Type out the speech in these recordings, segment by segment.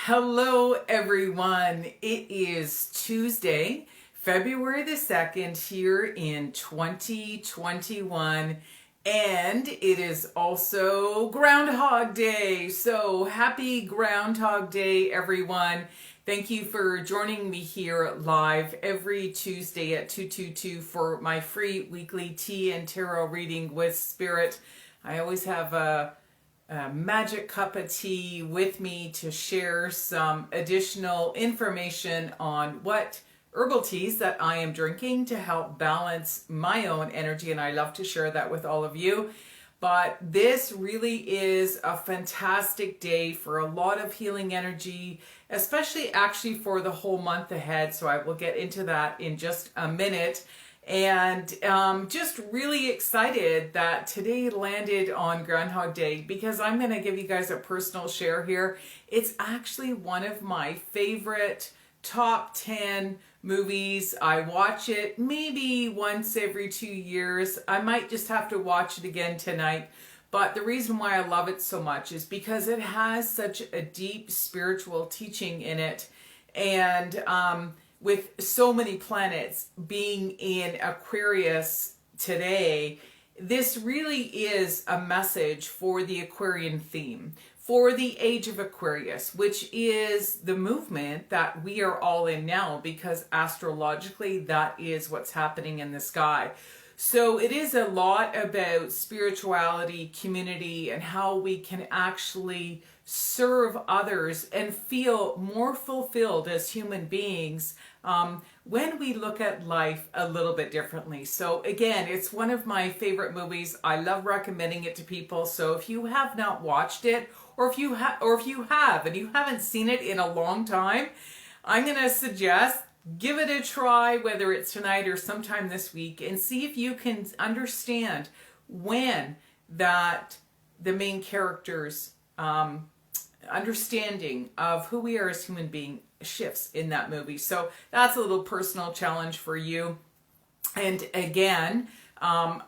Hello everyone, it is Tuesday, February the 2nd here in 2021, and it is also Groundhog Day. So happy Groundhog Day everyone. Thank you for joining me here live every Tuesday at 222 for my free weekly tea and tarot reading with Spirit. I always have a magic cup of tea with me to share some additional information on what herbal teas that I am drinking to help balance my own energy, and I love to share that with all of you. But this really is a fantastic day for a lot of healing energy, especially actually for the whole month ahead, so I will get into that in just a minute. And just really excited that today landed on Groundhog Day, because I'm going to give you guys a personal share here. It's actually one of my favorite top 10 movies. I watch it maybe once every 2 years. I might just have to watch it again tonight. But the reason why I love it so much is because it has such a deep spiritual teaching in it. And with so many planets being in Aquarius today, this really is a message for the Aquarian theme, for the age of Aquarius, which is the movement that we are all in now, because astrologically that is what's happening in the sky. So it is a lot about spirituality, community, and how we can actually serve others and feel more fulfilled as human beings when we look at life a little bit differently. So again, it's one of my favorite movies. I love recommending it to people. So if you have not watched it, or if you have and you haven't seen it in a long time, I'm going to suggest give it a try, whether it's tonight or sometime this week, and see if you can understand when that the main character's understanding of who we are as human beings shifts in that movie. So that's a little personal challenge for you. And again,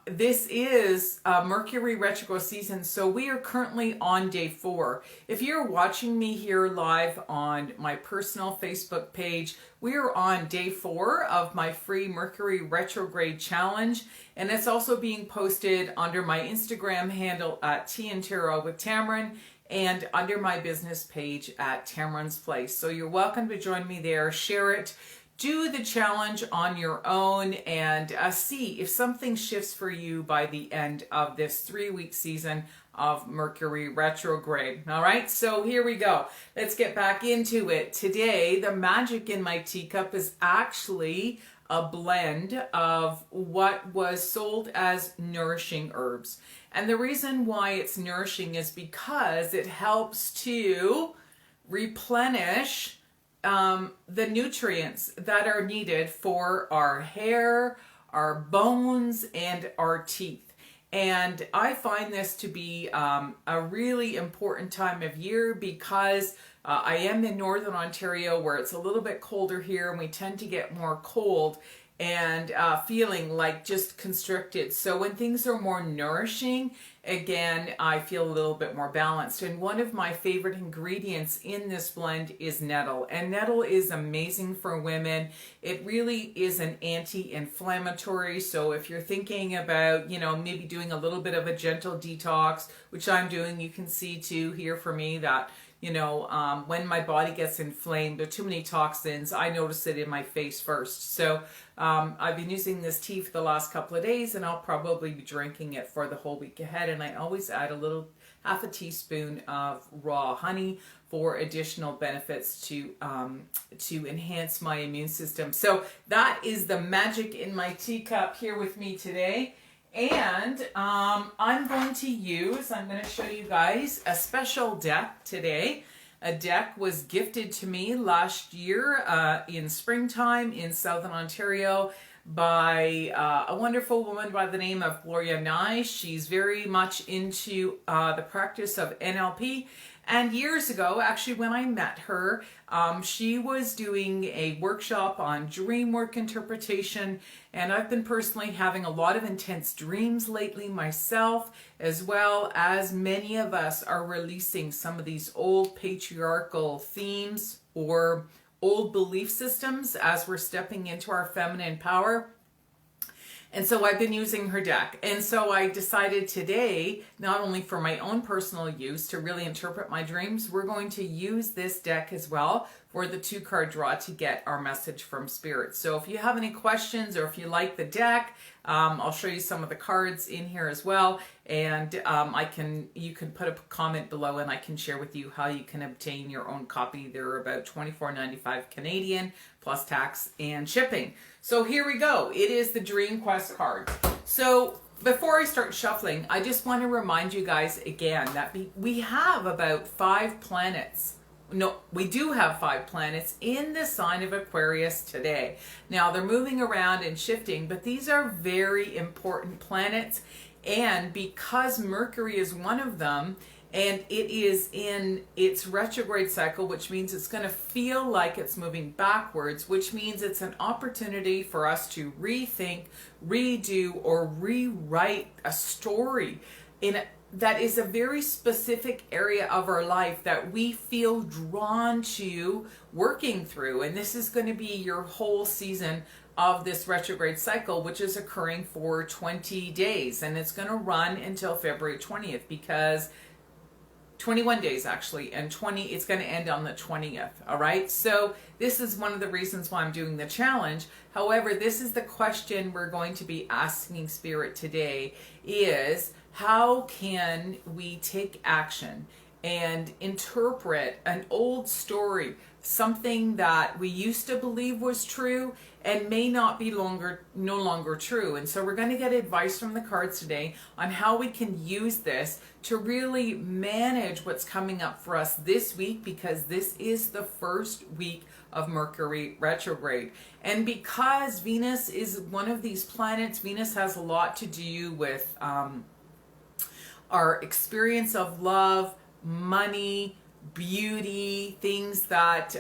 this is Mercury Retrograde season, so we are currently on day 4. If you're watching me here live on my personal Facebook page, we are on day 4 of my free Mercury Retrograde challenge, and it's also being posted under my Instagram handle at Tea and Tarot with Tammeron, and under my business page at tammeronsplace. So you're welcome to join me there, share it, do the challenge on your own, and see if something shifts for you by the end of this 3-week season of Mercury Retrograde. All right, so here we go. Let's get back into it. Today, the magic in my teacup is actually a blend of what was sold as nourishing herbs. And the reason why it's nourishing is because it helps to replenish the nutrients that are needed for our hair, our bones, and our teeth. And I find this to be a really important time of year, because I am in Northern Ontario, where it's a little bit colder here, and we tend to get more cold and feeling like just constricted. So when things are more nourishing, again, I feel a little bit more balanced. And one of my favorite ingredients in this blend is nettle. And nettle is amazing for women. It really is an anti-inflammatory. So if you're thinking about, maybe doing a little bit of a gentle detox, which I'm doing, you can see too here for me that when my body gets inflamed, there are too many toxins, I notice it in my face first. So I've been using this tea for the last couple of days, and I'll probably be drinking it for the whole week ahead. And I always add half a teaspoon of raw honey for additional benefits to enhance my immune system. So that is the magic in my teacup here with me today. And I'm going to show you guys a special deck today. A deck was gifted to me last year in springtime in Southern Ontario by a wonderful woman by the name of Gloria Nye. She's very much into the practice of NLP, And years ago, actually, when I met her, she was doing a workshop on dream work interpretation. And I've been personally having a lot of intense dreams lately myself, as well as many of us are releasing some of these old patriarchal themes or old belief systems as we're stepping into our feminine power. And so I've been using her deck. And so I decided today, not only for my own personal use to really interpret my dreams, we're going to use this deck as well for the 2-card draw to get our message from Spirit. So if you have any questions or if you like the deck, I'll show you some of the cards in here as well. And you can put a comment below and I can share with you how you can obtain your own copy. They're about $24.95 Canadian plus tax and shipping. So here we go. It is the Dream Quest card. So before I start shuffling, I just want to remind you guys again that we have about 5 planets. No, we do have 5 planets in the sign of Aquarius today. Now they're moving around and shifting, but these are very important planets. And because Mercury is one of them, and it is in its retrograde cycle, which means it's going to feel like it's moving backwards, which means it's an opportunity for us to rethink, redo, or rewrite a story that is a very specific area of our life that we feel drawn to working through. And this is going to be your whole season of this retrograde cycle, which is occurring for 20 days. And it's going to run until February 20th because 21 days actually, and it's going to end on the 20th. All right. So this is one of the reasons why I'm doing the challenge. However, this is the question we're going to be asking Spirit today is, how can we take action and interpret an old story, something that we used to believe was true and may not be no longer true? And so we're going to get advice from the cards today on how we can use this to really manage what's coming up for us this week, because this is the first week of Mercury retrograde. And because Venus is one of these planets, Venus has a lot to do with our experience of love, money, beauty, things that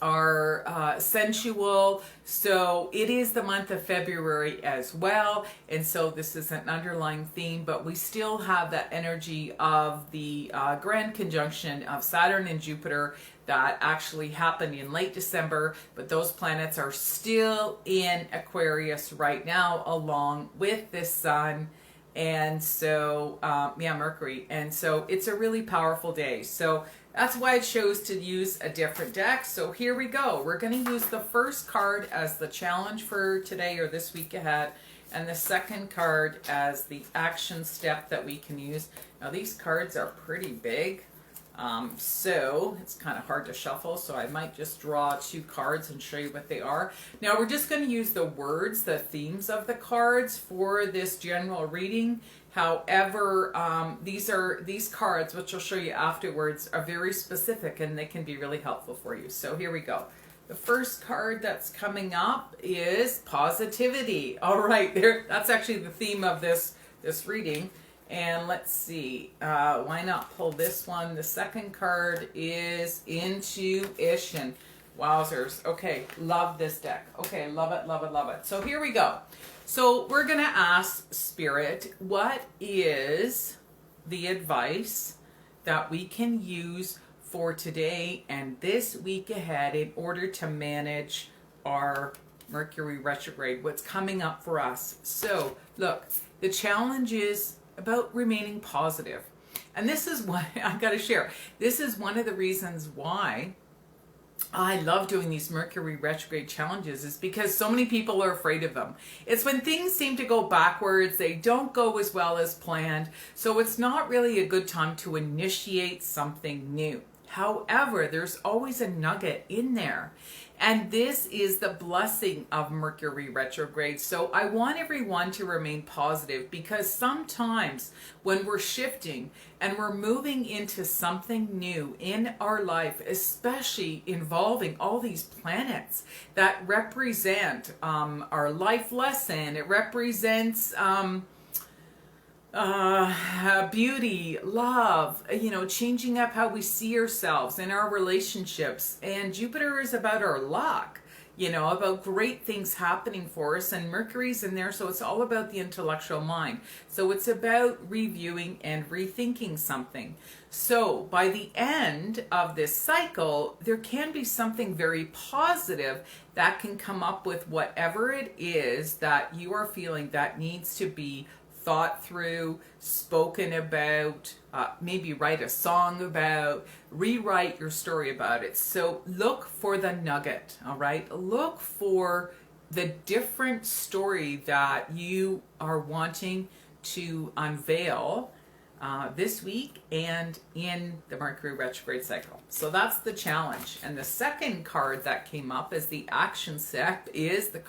are sensual. So it is the month of February as well. And so this is an underlying theme, but we still have that energy of the grand conjunction of Saturn and Jupiter that actually happened in late December, but those planets are still in Aquarius right now, along with this Sun. And so, Mercury. And so it's a really powerful day. So that's why I chose to use a different deck. So here we go. We're going to use the first card as the challenge for today or this week ahead, and the second card as the action step that we can use. Now these cards are pretty big. So it's kind of hard to shuffle, so I might just draw 2 cards and show you what they are. Now we're just going to use the words, the themes of the cards for this general reading. However, these cards, which I'll show you afterwards, are very specific and they can be really helpful for you. So here we go. The first card that's coming up is positivity. All right, that's actually the theme of this reading. And let's see, why not pull this one? The second card is intuition. Wowzers. Okay, love this deck. Okay, love it, love it, love it. So here we go. So we're going to ask Spirit, what is the advice that we can use for today and this week ahead in order to manage our Mercury retrograde, what's coming up for us? So look, the challenge is about remaining positive. And this is what I've got to share. This is one of the reasons why I love doing these Mercury retrograde challenges, is because so many people are afraid of them. It's when things seem to go backwards, they don't go as well as planned. So it's not really a good time to initiate something new. However, there's always a nugget in there. And this is the blessing of Mercury retrograde. So I want everyone to remain positive, because sometimes when we're shifting and we're moving into something new in our life, especially involving all these planets that represent our life lesson, it represents beauty, love, changing up how we see ourselves in our relationships. And Jupiter is about our luck, about great things happening for us. And Mercury's in there, so it's all about the intellectual mind. So it's about reviewing and rethinking something. So by the end of this cycle, there can be something very positive that can come up with whatever it is that you are feeling that needs to be thought through, spoken about, maybe write a song about, rewrite your story about it. So look for the nugget, all right? Look for the different story that you are wanting to unveil this week and in the Mercury retrograde cycle. So that's the challenge. And the second card that came up as the action step is the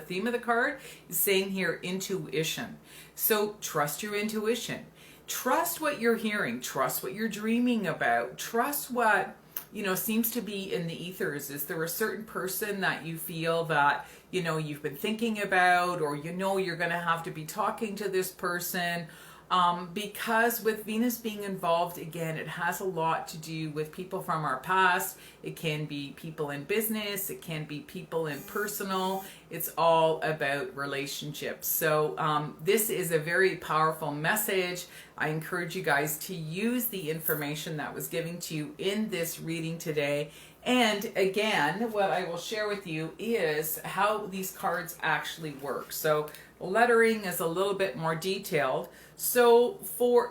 theme of the card is saying here, intuition. So trust your intuition. Trust what you're hearing. Trust what you're dreaming about. Trust what, seems to be in the ethers. Is there a certain person that you feel that, you've been thinking about, or you're going to have to be talking to this person? Because with Venus being involved, again, it has a lot to do with people from our past. It can be people in business. It can be people in personal. It's all about relationships. So this is a very powerful message. I encourage you guys to use the information that was given to you in this reading today. And again, what I will share with you is how these cards actually work. So lettering is a little bit more detailed. So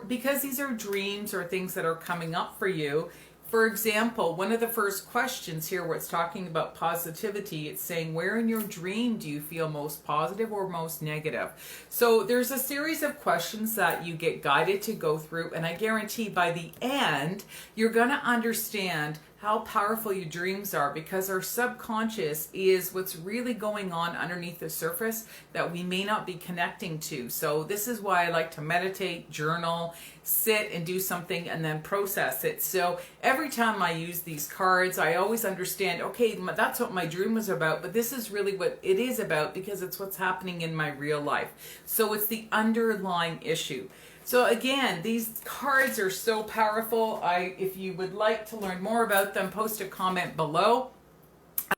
because these are dreams or things that are coming up for you, for example, one of the first questions here where it's talking about positivity, it's saying, where in your dream do you feel most positive or most negative? So there's a series of questions that you get guided to go through, and I guarantee by the end, you're going to understand how powerful your dreams are, because our subconscious is what's really going on underneath the surface that we may not be connecting to. So this is why I like to meditate, journal, sit and do something and then process it. So every time I use these cards, I always understand, okay, that's what my dream was about, but this is really what it is about because it's what's happening in my real life. So it's the underlying issue. So again, these cards are so powerful. If you would like to learn more about them, post a comment below.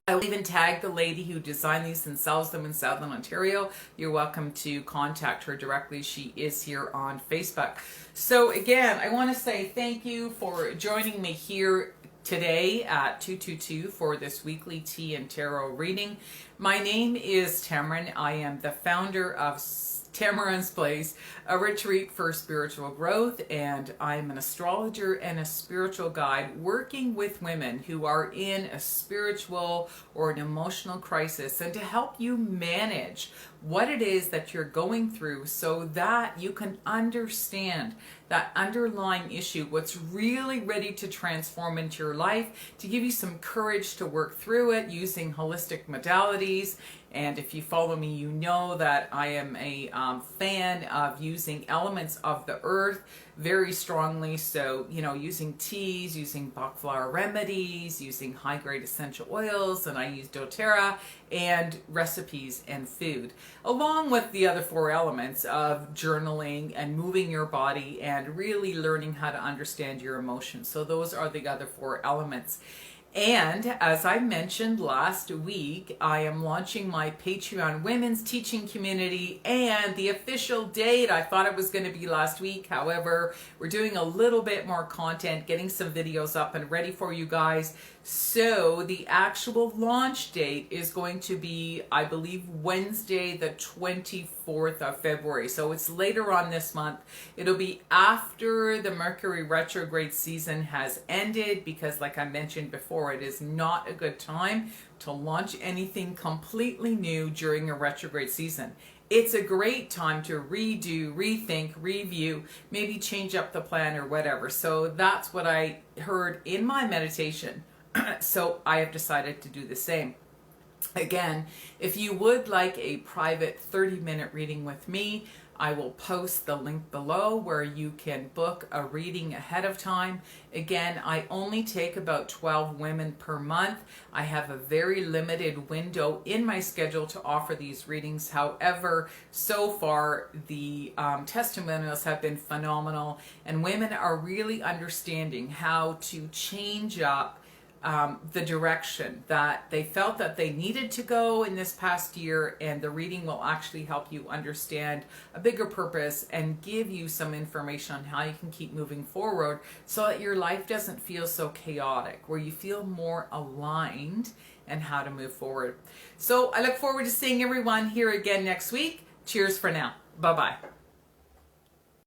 I will even tag the lady who designed these and sells them in Southern Ontario. You're welcome to contact her directly. She is here on Facebook. So again, I want to say thank you for joining me here today at 222 for this weekly tea and tarot reading. My name is Tammeron. I am the founder of Tammeronsplace, a retreat for spiritual growth, and I'm an astrologer and a spiritual guide working with women who are in a spiritual or an emotional crisis, and to help you manage what it is that you're going through so that you can understand that underlying issue, what's really ready to transform into your life, to give you some courage to work through it using holistic modalities. And if you follow me, you know that I am a fan of using elements of the earth very strongly. So, using teas, using Bach flower remedies, using high-grade essential oils, and I use doTERRA, and recipes and food, along with the other four elements of journaling and moving your body and really learning how to understand your emotions. So those are the other four elements. And as I mentioned last week, I am launching my Patreon women's teaching community, and the official date, I thought it was going to be last week. However, we're doing a little bit more content, getting some videos up and ready for you guys. So the actual launch date is going to be, I believe, Wednesday, the 24th of February. So it's later on this month. It'll be after the Mercury retrograde season has ended, because like I mentioned before, it is not a good time to launch anything completely new during a retrograde season. It's a great time to redo, rethink, review, maybe change up the plan or whatever. So that's what I heard in my meditation. So I have decided to do the same. Again, if you would like a private 30-minute reading with me, I will post the link below where you can book a reading ahead of time. Again, I only take about 12 women per month. I have a very limited window in my schedule to offer these readings. However, so far the testimonials have been phenomenal, and women are really understanding how to change up the direction that they felt that they needed to go in this past year, and the reading will actually help you understand a bigger purpose and give you some information on how you can keep moving forward so that your life doesn't feel so chaotic, where you feel more aligned and how to move forward. So I look forward to seeing everyone here again next week. Cheers for now. Bye-bye.